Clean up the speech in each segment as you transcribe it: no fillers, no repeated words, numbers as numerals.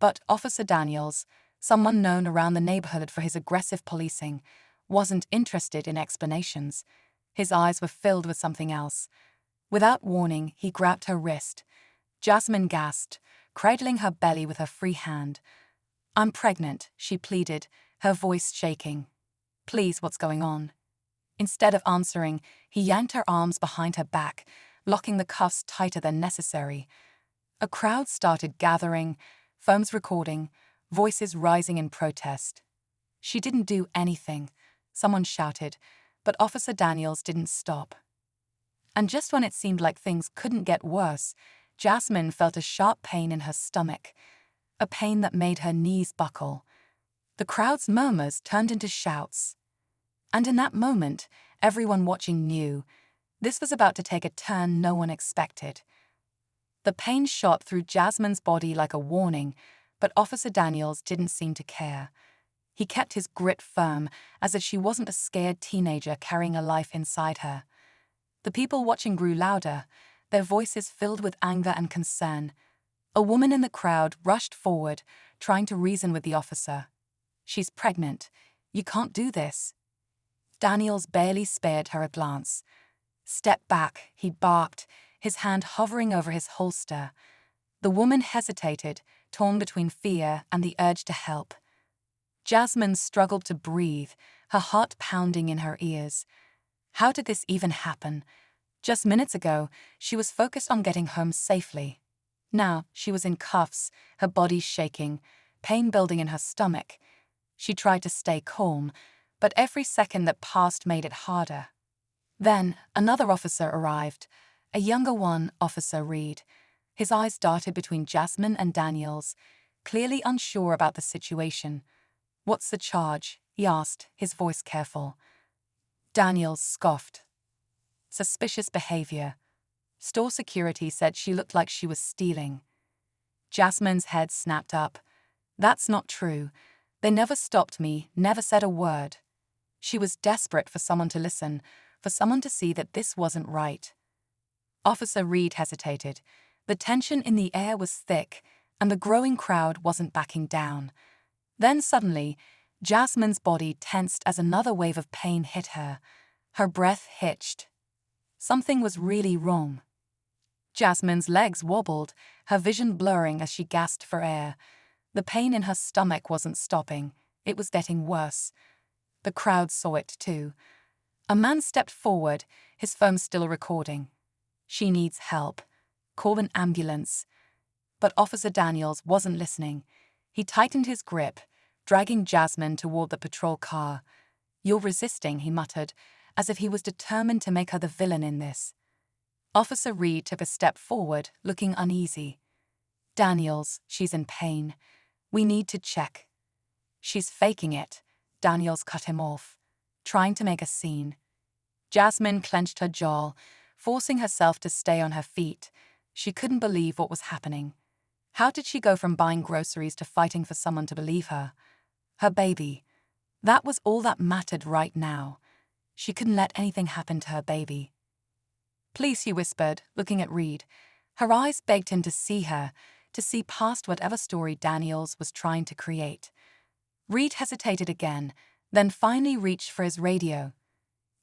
But Officer Daniels, someone known around the neighborhood for his aggressive policing, wasn't interested in explanations. His eyes were filled with something else. Without warning, he grabbed her wrist. Jasmine gasped, cradling her belly with her free hand. "I'm pregnant," she pleaded, her voice shaking. "Please, what's going on?" Instead of answering, he yanked her arms behind her back, locking the cuffs tighter than necessary. A crowd started gathering, phones recording, voices rising in protest. "She didn't do anything," someone shouted, but Officer Daniels didn't stop. And just when it seemed like things couldn't get worse, Jasmine felt a sharp pain in her stomach, a pain that made her knees buckle. The crowd's murmurs turned into shouts. And in that moment, everyone watching knew this was about to take a turn no one expected. The pain shot through Jasmine's body like a warning, but Officer Daniels didn't seem to care. He kept his grit firm, as if she wasn't a scared teenager carrying a life inside her. The people watching grew louder, their voices filled with anger and concern. A woman in the crowd rushed forward, trying to reason with the officer. "She's pregnant. You can't do this." Daniels barely spared her a glance. "Step back," he barked, his hand hovering over his holster. The woman hesitated, torn between fear and the urge to help. Jasmine struggled to breathe, her heart pounding in her ears. How did this even happen? Just minutes ago, she was focused on getting home safely. Now, she was in cuffs, her body shaking, pain building in her stomach. She tried to stay calm, but every second that passed made it harder. Then, another officer arrived, a younger one, Officer Reed. His eyes darted between Jasmine and Daniels, clearly unsure about the situation. "What's the charge?" he asked, his voice careful. Daniels scoffed. "Suspicious behavior. Store security said she looked like she was stealing." Jasmine's head snapped up. "That's not true. They never stopped me, never said a word." She was desperate for someone to listen, for someone to see that this wasn't right. Officer Reed hesitated. The tension in the air was thick, and the growing crowd wasn't backing down. Then suddenly, Jasmine's body tensed as another wave of pain hit her. Her breath hitched. Something was really wrong. Jasmine's legs wobbled, her vision blurring as she gasped for air. The pain in her stomach wasn't stopping. It was getting worse. The crowd saw it too. A man stepped forward, his phone still recording. "She needs help. Call an ambulance." But Officer Daniels wasn't listening. He tightened his grip, dragging Jasmine toward the patrol car. "You're resisting," he muttered, as if he was determined to make her the villain in this. Officer Reed took a step forward, looking uneasy. "Daniels, she's in pain. We need to check." "She's faking it," Daniels cut him off, trying to make a scene. Jasmine clenched her jaw, forcing herself to stay on her feet. She couldn't believe what was happening. How did she go from buying groceries to fighting for someone to believe her? Her baby. That was all that mattered right now. She couldn't let anything happen to her baby. "Please," he whispered, looking at Reed. Her eyes begged him to see her, to see past whatever story Daniels was trying to create. Reed hesitated again, then finally reached for his radio.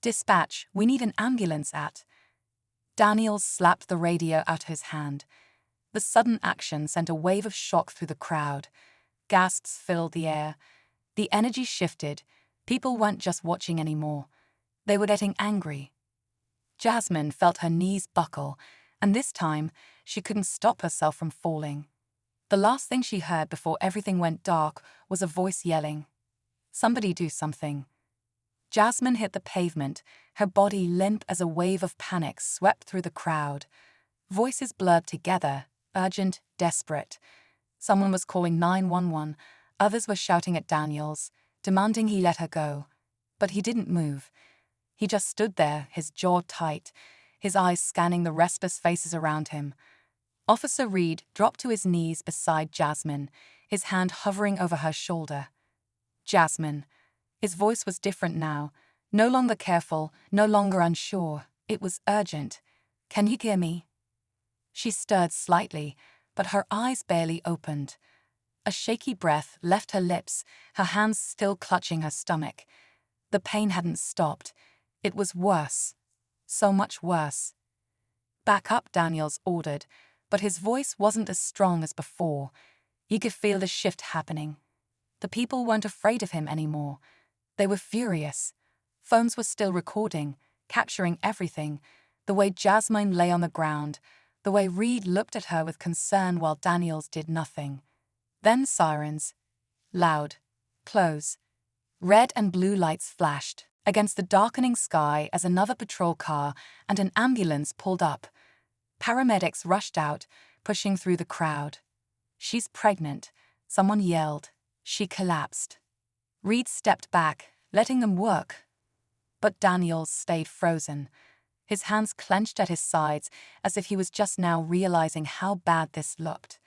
"Dispatch, we need an ambulance at..." Daniels slapped the radio out of his hand. The sudden action sent a wave of shock through the crowd. Gasps filled the air. The energy shifted. People weren't just watching anymore. They were getting angry. Jasmine felt her knees buckle, and this time, she couldn't stop herself from falling. The last thing she heard before everything went dark was a voice yelling, "Somebody do something." Jasmine hit the pavement, her body limp as a wave of panic swept through the crowd. Voices blurred together, urgent, desperate. Someone was calling 911, others were shouting at Daniels, demanding he let her go. But he didn't move. He just stood there, his jaw tight, his eyes scanning the restless faces around him. Officer Reed dropped to his knees beside Jasmine, his hand hovering over her shoulder. "Jasmine." His voice was different now, no longer careful, no longer unsure. It was urgent. "Can you hear me?" She stirred slightly, but her eyes barely opened. A shaky breath left her lips, her hands still clutching her stomach. The pain hadn't stopped. It was worse. So much worse. "Back up," Daniels ordered, but his voice wasn't as strong as before. You could feel the shift happening. The people weren't afraid of him anymore. They were furious. Phones were still recording, capturing everything. The way Jasmine lay on the ground, the way Reed looked at her with concern while Daniels did nothing. Then sirens. Loud. Close. Red and blue lights flashed against the darkening sky as another patrol car and an ambulance pulled up. Paramedics rushed out, pushing through the crowd. "She's pregnant," someone yelled. She collapsed. Reed stepped back, letting them work. But Daniels stayed frozen. His hands clenched at his sides as if he was just now realizing how bad this looked.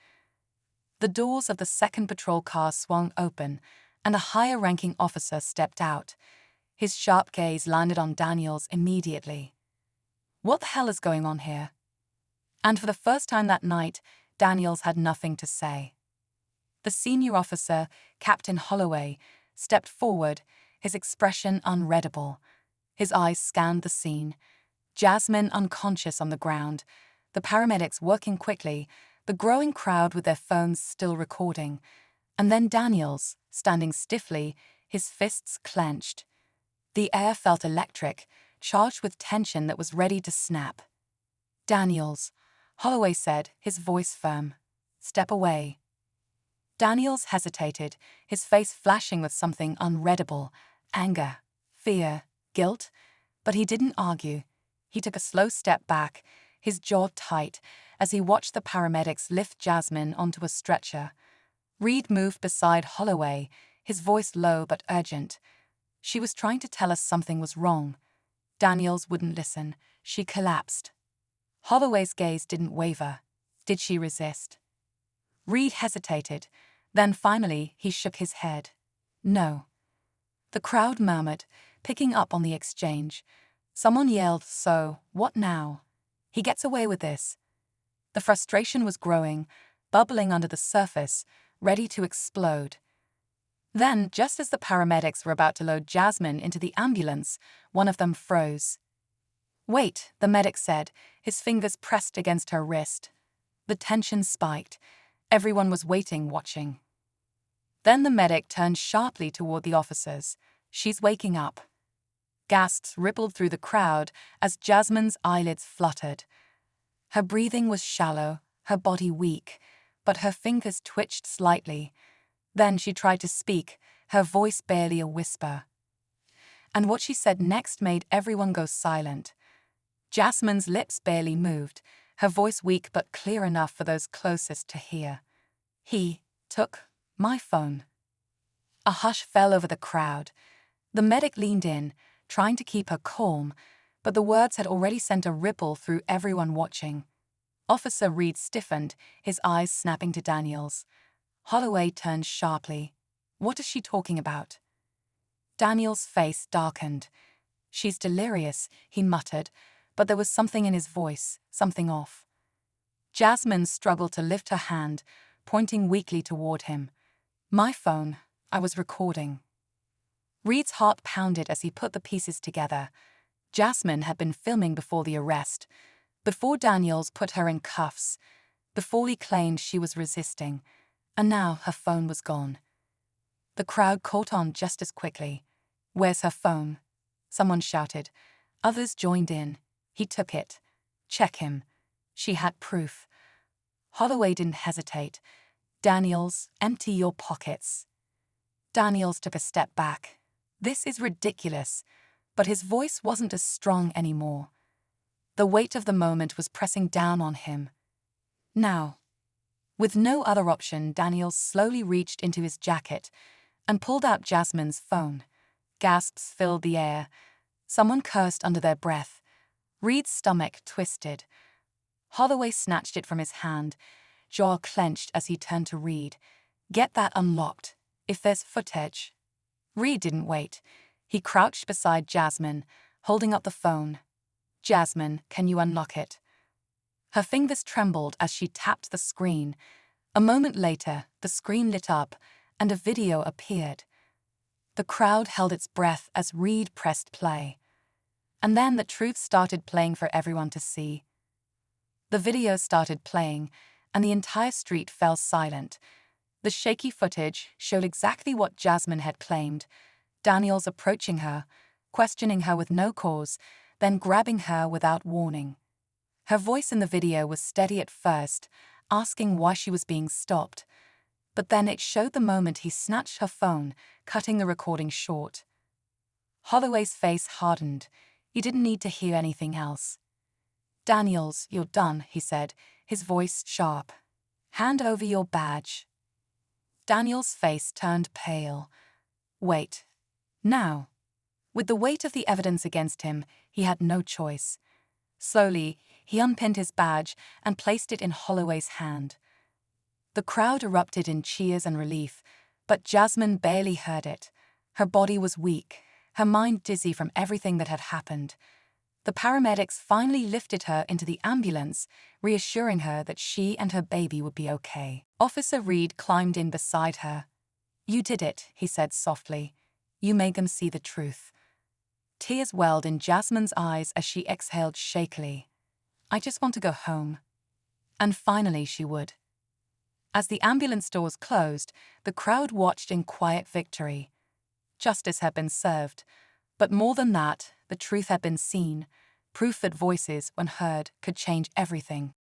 The doors of the second patrol car swung open, and a higher-ranking officer stepped out. His sharp gaze landed on Daniels immediately. What the hell is going on here? And for the first time that night, Daniels had nothing to say. The senior officer, Captain Holloway, stepped forward, his expression unreadable. His eyes scanned the scene. Jasmine unconscious on the ground, the paramedics working quickly, the growing crowd with their phones still recording, and then Daniels, standing stiffly, his fists clenched. The air felt electric, charged with tension that was ready to snap. "Daniels," Holloway said, his voice firm. "Step away." Daniels hesitated, his face flashing with something unreadable, anger, fear, guilt, but he didn't argue. He took a slow step back, his jaw tight, as he watched the paramedics lift Jasmine onto a stretcher. Reed moved beside Holloway, his voice low but urgent. "She was trying to tell us something was wrong." Daniels wouldn't listen. She collapsed. Holloway's gaze didn't waver. Did she resist? Reed hesitated. Then finally he shook his head. "No." The crowd murmured, picking up on the exchange. Someone yelled, "So, what now? He gets away with this." The frustration was growing, bubbling under the surface, ready to explode. Then, just as the paramedics were about to load Jasmine into the ambulance, one of them froze. "Wait," the medic said, his fingers pressed against her wrist. The tension spiked. Everyone was waiting, watching. Then the medic turned sharply toward the officers. "She's waking up." Gasps rippled through the crowd as Jasmine's eyelids fluttered. Her breathing was shallow, her body weak, but her fingers twitched slightly. Then she tried to speak, her voice barely a whisper. And what she said next made everyone go silent. Jasmine's lips barely moved, her voice weak but clear enough for those closest to hear. "He took my phone." A hush fell over the crowd. The medic leaned in, trying to keep her calm, but the words had already sent a ripple through everyone watching. Officer Reed stiffened, his eyes snapping to Daniels. Holloway turned sharply. "What is she talking about?" Daniels' face darkened. "She's delirious," he muttered, but there was something in his voice, something off. Jasmine struggled to lift her hand, pointing weakly toward him. "My phone. I was recording." Reed's heart pounded as he put the pieces together. Jasmine had been filming before the arrest, before Daniels put her in cuffs, before he claimed she was resisting, and now her phone was gone. The crowd caught on just as quickly. "Where's her phone?" someone shouted. Others joined in. "He took it. Check him." She had proof. Holloway didn't hesitate. "Daniels, empty your pockets." Daniels took a step back. "This is ridiculous," but his voice wasn't as strong anymore. The weight of the moment was pressing down on him. Now. With no other option, Daniels slowly reached into his jacket and pulled out Jasmine's phone. Gasps filled the air. Someone cursed under their breath. Reed's stomach twisted. Holloway snatched it from his hand, jaw clenched as he turned to Reed. "Get that unlocked. If there's footage." Reed didn't wait. He crouched beside Jasmine, holding up the phone. "Jasmine, can you unlock it?" Her fingers trembled as she tapped the screen. A moment later, the screen lit up and a video appeared. The crowd held its breath as Reed pressed play. And then the truth started playing for everyone to see. The video started playing, and the entire street fell silent. The shaky footage showed exactly what Jasmine had claimed: Daniels approaching her, questioning her with no cause, then grabbing her without warning. Her voice in the video was steady at first, asking why she was being stopped. But then it showed the moment he snatched her phone, cutting the recording short. Holloway's face hardened. He didn't need to hear anything else. "Daniels, you're done," he said, his voice sharp. "Hand over your badge." Daniels' face turned pale. Wait. Now? With the weight of the evidence against him, he had no choice. Slowly, he unpinned his badge and placed it in Holloway's hand. The crowd erupted in cheers and relief, but Jasmine barely heard it. Her body was weak, her mind dizzy from everything that had happened. The paramedics finally lifted her into the ambulance, reassuring her that she and her baby would be okay. Officer Reed climbed in beside her. "You did it," he said softly. "You made them see the truth." Tears welled in Jasmine's eyes as she exhaled shakily. "I just want to go home." And finally she would. As the ambulance doors closed, the crowd watched in quiet victory. Justice had been served, but more than that, the truth had been seen, proof that voices, when heard, could change everything.